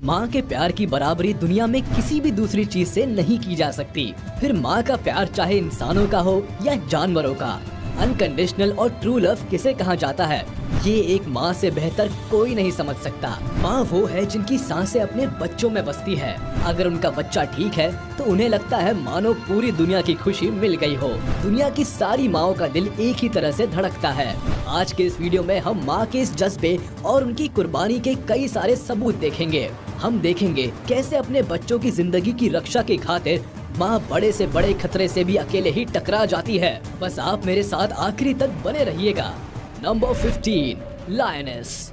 माँ के प्यार की बराबरी दुनिया में किसी भी दूसरी चीज से नहीं की जा सकती। फिर माँ का प्यार चाहे इंसानों का हो या जानवरों का, अनकंडीशनल और ट्रू लव किसे कहा जाता है, ये एक माँ से बेहतर कोई नहीं समझ सकता। माँ वो है जिनकी सांसें अपने बच्चों में बसती है। अगर उनका बच्चा ठीक है तो उन्हें लगता है मानो पूरी दुनिया की खुशी मिल गई हो। दुनिया की सारी माँओं का दिल एक ही तरह से धड़कता है। आज के इस वीडियो में हम माँ के इस जज्बे और उनकी कुर्बानी के कई सारे सबूत देखेंगे। हम देखेंगे कैसे अपने बच्चों की जिंदगी की रक्षा की खातिर माँ बड़े से बड़े खतरे से भी अकेले ही टकरा जाती है। बस आप मेरे साथ आखिरी तक बने रहिएगा। Number 15, lioness.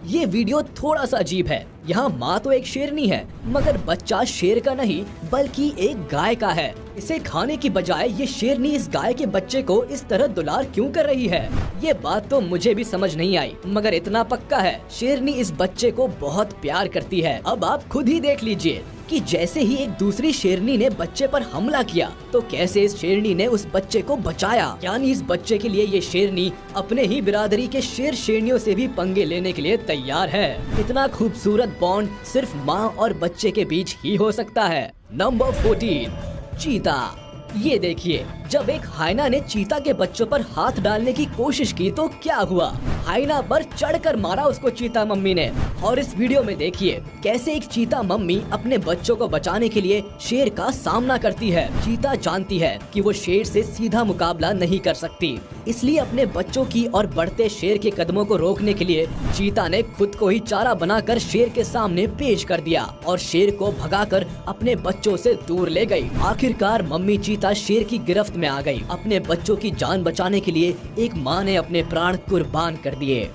ये वीडियो थोड़ा सा अजीब है। यहाँ माँ तो एक शेरनी है मगर बच्चा शेर का नहीं बल्कि एक गाय का है। इसे खाने की बजाय ये शेरनी इस गाय के बच्चे को इस तरह दुलार क्यों कर रही है, ये बात तो मुझे भी समझ नहीं आई, मगर इतना पक्का है शेरनी इस बच्चे को बहुत प्यार करती है। अब आप खुद ही देख लीजिए कि जैसे ही एक दूसरी शेरनी ने बच्चे पर हमला किया तो कैसे इस शेरनी ने उस बच्चे को बचाया। यानी इस बच्चे के लिए ये शेरनी अपने ही बिरादरी के शेर शेरनियों से भी पंगे लेने के लिए तैयार है। इतना खूबसूरत बॉन्ड सिर्फ माँ और बच्चे के बीच ही हो सकता है। नंबर 14, चीता। ये देखिए, जब एक हाइना ने चीता के बच्चों पर हाथ डालने की कोशिश की तो क्या हुआ, हाइना पर चढ़कर मारा उसको चीता मम्मी ने। और इस वीडियो में देखिए कैसे एक चीता मम्मी अपने बच्चों को बचाने के लिए शेर का सामना करती है। चीता जानती है कि वो शेर से सीधा मुकाबला नहीं कर सकती, इसलिए अपने बच्चों की और बढ़ते शेर के कदमों को रोकने के लिए चीता ने खुद को ही चारा बनाकर शेर के सामने पेश कर दिया और शेर को भगाकर अपने बच्चों से दूर ले गई। आखिरकार मम्मी चीता शेर की गिरफ्त में आ गई। अपने बच्चों की जान बचाने के लिए एक माँ ने अपने प्राण कुर्बान कर दिए।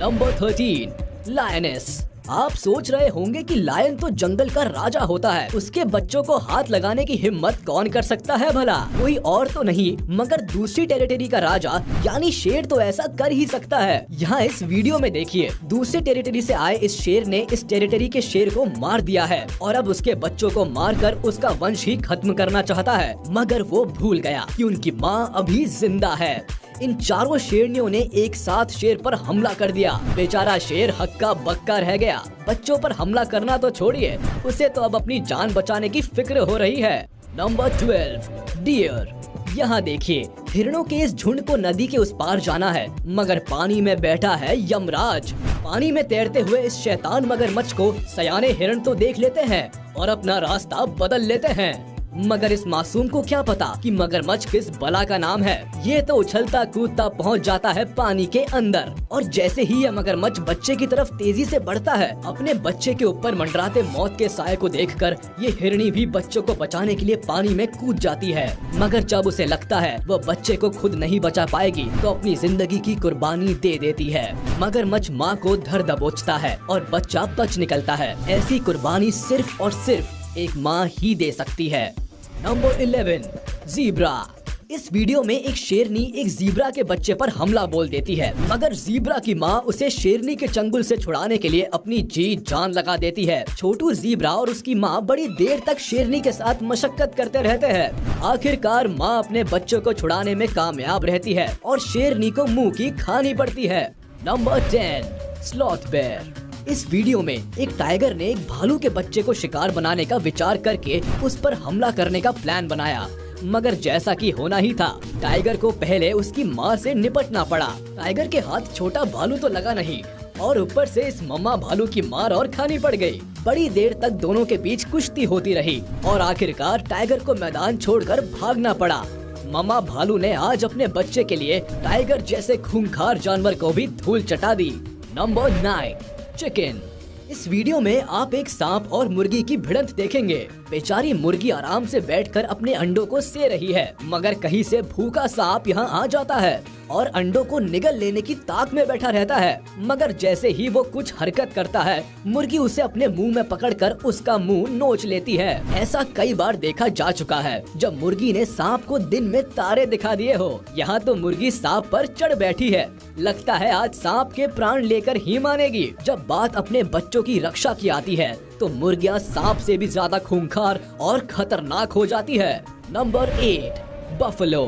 Number 13, lioness. आप सोच रहे होंगे कि लायन तो जंगल का राजा होता है, उसके बच्चों को हाथ लगाने की हिम्मत कौन कर सकता है भला, कोई और तो नहीं मगर दूसरी टेरिटरी का राजा यानी शेर तो ऐसा कर ही सकता है। यहाँ इस वीडियो में देखिए, दूसरी टेरिटरी से आए इस शेर ने इस टेरिटरी के शेर को मार दिया है और अब उसके बच्चों को मारकर उसका वंश ही खत्म करना चाहता है, मगर वो भूल गया कि उनकी माँ अभी जिंदा है। इन चारों शेरनियों ने एक साथ शेर पर हमला कर दिया। बेचारा शेर हक्का बक्का रह गया। बच्चों पर हमला करना तो छोड़िए, उसे तो अब अपनी जान बचाने की फिक्र हो रही है। Number 12, dear. यहाँ देखिए, हिरणों के इस झुंड को नदी के उस पार जाना है मगर पानी में बैठा है यमराज। पानी में तैरते हुए इस शैतान मगरमच्छ को सयाने हिरण तो देख लेते हैं और अपना रास्ता बदल लेते हैं, मगर इस मासूम को क्या पता कि मगरमच्छ किस बला का नाम है। ये तो उछलता कूदता पहुंच जाता है पानी के अंदर और जैसे ही यह मगरमच्छ बच्चे की तरफ तेजी से बढ़ता है, अपने बच्चे के ऊपर मंडराते मौत के साए को देखकर ये हिरणी भी बच्चों को बचाने के लिए पानी में कूद जाती है। मगर जब उसे लगता है वह बच्चे को खुद नहीं बचा पाएगी तो अपनी जिंदगी की कुर्बानी दे देती है। मगरमच्छ माँ को धर दबोचता है और बच्चा बच निकलता है। ऐसी कुर्बानी सिर्फ और सिर्फ एक माँ ही दे सकती है। Number 11, zebra. इस वीडियो में एक शेरनी एक ज़ीब्रा के बच्चे पर हमला बोल देती है, मगर ज़ीब्रा की माँ उसे शेरनी के चंगुल से छुड़ाने के लिए अपनी जी जान लगा देती है। छोटू ज़ीब्रा और उसकी माँ बड़ी देर तक शेरनी के साथ मशक्कत करते रहते हैं। आखिरकार माँ अपने बच्चों को छुड़ाने में कामयाब रहती है और शेरनी को मुँह की खानी पड़ती है। Number 10, sloth bear. इस वीडियो में एक टाइगर ने एक भालू के बच्चे को शिकार बनाने का विचार करके उस पर हमला करने का प्लान बनाया, मगर जैसा कि होना ही था, टाइगर को पहले उसकी माँ से निपटना पड़ा। टाइगर के हाथ छोटा भालू तो लगा नहीं और ऊपर से इस मम्मा भालू की मार और खानी पड़ गई। बड़ी देर तक दोनों के बीच कुश्ती होती रही और आखिरकार टाइगर को मैदान छोड़कर भागना पड़ा। मम्मा भालू ने आज अपने बच्चे के लिए टाइगर जैसे खूंखार जानवर को भी धूल चटा दी। Number 9, chicken. इस वीडियो में आप एक सांप और मुर्गी की भिड़ंत देखेंगे। बेचारी मुर्गी आराम से बैठकर अपने अंडों को से रही है, मगर कहीं से भूखा सांप यहाँ आ जाता है और अंडों को निगल लेने की ताक में बैठा रहता है। मगर जैसे ही वो कुछ हरकत करता है, मुर्गी उसे अपने मुंह में पकड़कर उसका मुंह नोच लेती है। ऐसा कई बार देखा जा चुका है जब मुर्गी ने सांप को दिन में तारे दिखा दिए हो। यहाँ तो मुर्गी सांप पर चढ़ बैठी है। लगता है आज सांप के प्राण लेकर ही मानेगी। जब बात अपने बच्चों की रक्षा की आती है तो मुर्गियाँ सांप से भी ज्यादा खूंखार और खतरनाक हो जाती है। Number 8, buffalo.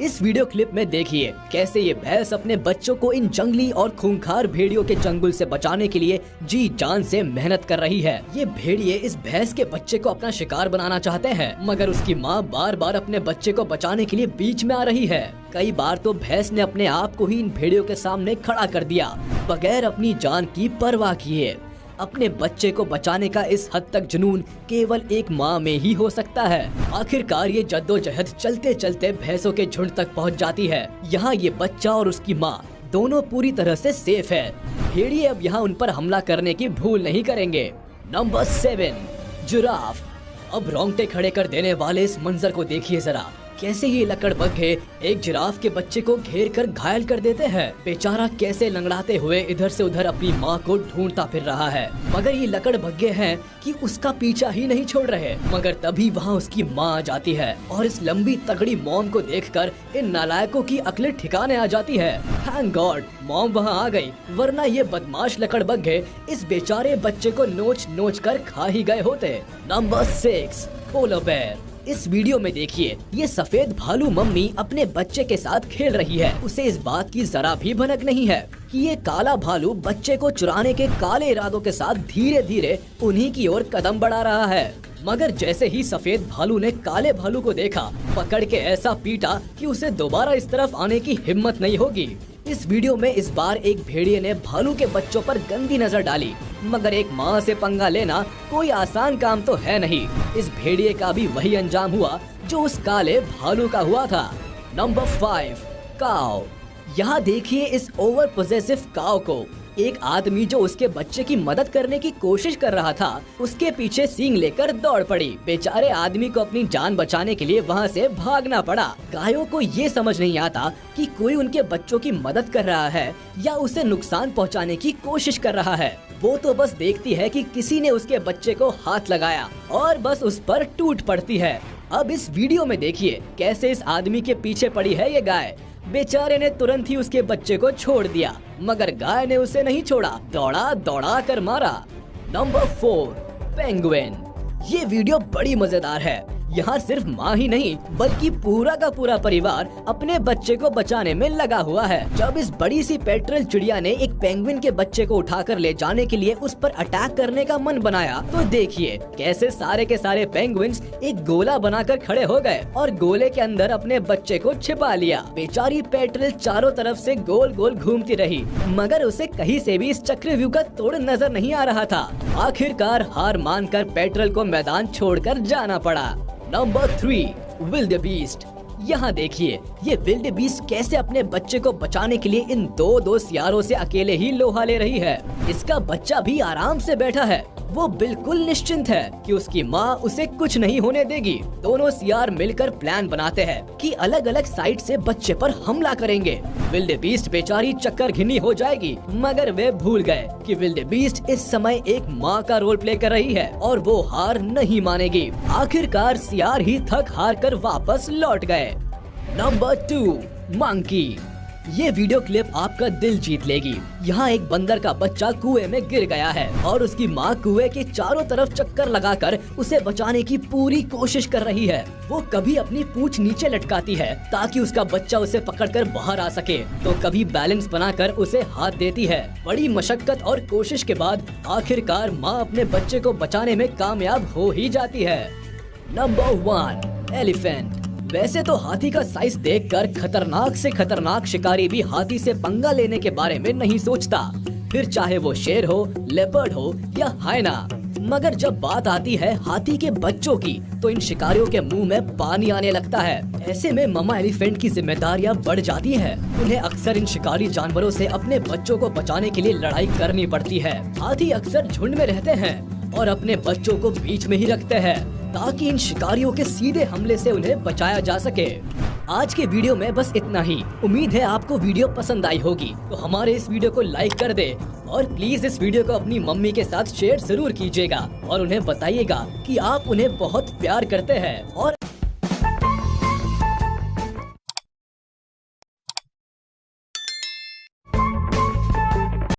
इस वीडियो क्लिप में देखिए कैसे ये भैंस अपने बच्चों को इन जंगली और खूंखार भेड़ियों के चंगुल से बचाने के लिए जी जान से मेहनत कर रही है। ये भेड़िए इस भैंस के बच्चे को अपना शिकार बनाना चाहते हैं, मगर उसकी माँ बार बार अपने बच्चे को बचाने के लिए बीच में आ रही है। कई बार तो भैंस ने अपने आप को ही इन भेड़ियों के सामने खड़ा कर दिया, बगैर अपनी जान की परवाह किए। अपने बच्चे को बचाने का इस हद तक जुनून केवल एक माँ में ही हो सकता है। आखिरकार ये जद्दोजहद चलते चलते भैंसों के झुंड तक पहुँच जाती है। यहाँ ये बच्चा और उसकी माँ दोनों पूरी तरह से सेफ है। भेड़िए अब यहाँ उन पर हमला करने की भूल नहीं करेंगे। Number 7, giraffe. अब रोंगटे खड़े कर देने वाले इस मंजर को देखिए जरा, कैसे ये लकड़बग्घे एक जिराफ के बच्चे को घेर कर घायल कर देते हैं। बेचारा कैसे लंगड़ाते हुए इधर से उधर अपनी माँ को ढूंढता फिर रहा है, मगर ये लकड़बग्घे हैं कि उसका पीछा ही नहीं छोड़ रहे। मगर तभी वहाँ उसकी माँ आ जाती है और इस लंबी तगड़ी मॉम को देखकर इन नालायकों की अकलें ठिकाने आ जाती है। थैंक गॉड मॉम वहाँ आ गई, वरना ये बदमाश लकड़बग्घे इस बेचारे बच्चे को नोच नोच कर खा ही गए होते। Number 6, polar bear. इस वीडियो में देखिए ये सफेद भालू मम्मी अपने बच्चे के साथ खेल रही है। उसे इस बात की जरा भी भनक नहीं है कि ये काला भालू बच्चे को चुराने के काले इरादों के साथ धीरे धीरे उन्हीं की ओर कदम बढ़ा रहा है। मगर जैसे ही सफेद भालू ने काले भालू को देखा, पकड़ के ऐसा पीटा कि उसे दोबारा इस तरफ आने की हिम्मत नहीं होगी। इस वीडियो में इस बार एक भेड़िए ने भालू के बच्चों पर गंदी नजर डाली, मगर एक माँ से पंगा लेना कोई आसान काम तो है नहीं। इस भेड़िए का भी वही अंजाम हुआ जो उस काले भालू का हुआ था। नंबर 5, काऊ। यहाँ देखिए इस ओवर पोजेसिव काऊ को। एक आदमी जो उसके बच्चे की मदद करने की कोशिश कर रहा था, उसके पीछे सींग लेकर दौड़ पड़ी। बेचारे आदमी को अपनी जान बचाने के लिए वहाँ से भागना पड़ा। गायों को ये समझ नहीं आता कि कोई उनके बच्चों की मदद कर रहा है या उसे नुकसान पहुँचाने की कोशिश कर रहा है। वो तो बस देखती है कि किसी ने उसके बच्चे को हाथ लगाया और बस उस पर टूट पड़ती है। अब इस वीडियो में देखिए कैसे इस आदमी के पीछे पड़ी है ये गाय। बेचारे ने तुरंत ही उसके बच्चे को छोड़ दिया, मगर गाय ने उसे नहीं छोड़ा, दौड़ा दौड़ा कर मारा। Number 4, penguin. ये वीडियो बड़ी मजेदार है। यहाँ सिर्फ माँ ही नहीं बल्कि पूरा का पूरा परिवार अपने बच्चे को बचाने में लगा हुआ है। जब इस बड़ी सी पेट्रोल चिड़िया ने एक पेंगुइन के बच्चे को उठाकर ले जाने के लिए उस पर अटैक करने का मन बनाया, तो देखिए कैसे सारे के सारे पेंगुइन्स एक गोला बनाकर खड़े हो गए और गोले के अंदर अपने बच्चे को छिपा लिया। बेचारी पेट्रोल चारों तरफ से गोल गोल घूमती रही, मगर उसे कहीं से भी इस चक्रव्यूह का तोड़ नजर नहीं आ रहा था। आखिरकार हार मानकर पेट्रोल को मैदान छोड़कर जाना पड़ा। Number 3, wildebeest. यहाँ देखिए ये विल्डेबीस्ट कैसे अपने बच्चे को बचाने के लिए इन दो सियारों से अकेले ही लोहा ले रही है। इसका बच्चा भी आराम से बैठा है, वो बिल्कुल निश्चिंत है कि उसकी माँ उसे कुछ नहीं होने देगी। दोनों सियार मिलकर प्लान बनाते हैं कि अलग अलग साइड से बच्चे पर हमला करेंगे। विल्डेबीस्ट बेचारी चक्कर घिनी हो जाएगी, मगर वे भूल गए कि विल्डेबीस्ट इस समय एक माँ का रोल प्ले कर रही है और वो हार नहीं मानेगी। आखिरकार सियार ही थक हार कर वापस लौट गए। Number 2, monkey. ये वीडियो क्लिप आपका दिल जीत लेगी। यहाँ एक बंदर का बच्चा कुएं में गिर गया है और उसकी माँ कुएं के चारों तरफ चक्कर लगाकर उसे बचाने की पूरी कोशिश कर रही है। वो कभी अपनी पूंछ नीचे लटकाती है ताकि उसका बच्चा उसे पकड़कर बाहर आ सके, तो कभी बैलेंस बनाकर उसे हाथ देती है। बड़ी मशक्कत और कोशिश के बाद आखिरकार माँ अपने बच्चे को बचाने में कामयाब हो ही जाती है। Number 1, elephant. वैसे तो हाथी का साइज देखकर खतरनाक से खतरनाक शिकारी भी हाथी से पंगा लेने के बारे में नहीं सोचता, फिर चाहे वो शेर हो, लेपर्ड हो या हाइना। मगर जब बात आती है हाथी के बच्चों की, तो इन शिकारियों के मुंह में पानी आने लगता है। ऐसे में मम्मा एलिफेंट की जिम्मेदारियां बढ़ जाती है। उन्हें अक्सर इन शिकारी जानवरों से अपने बच्चों को बचाने के लिए लड़ाई करनी पड़ती है। हाथी अक्सर झुंड में रहते हैं और अपने बच्चों को बीच में ही रखते हैं ताकि इन शिकारियों के सीधे हमले से उन्हें बचाया जा सके। आज के वीडियो में बस इतना ही। उम्मीद है आपको वीडियो पसंद आई होगी, तो हमारे इस वीडियो को लाइक कर दे और प्लीज इस वीडियो को अपनी मम्मी के साथ शेयर जरूर कीजिएगा और उन्हें बताइएगा कि आप उन्हें बहुत प्यार करते हैं। और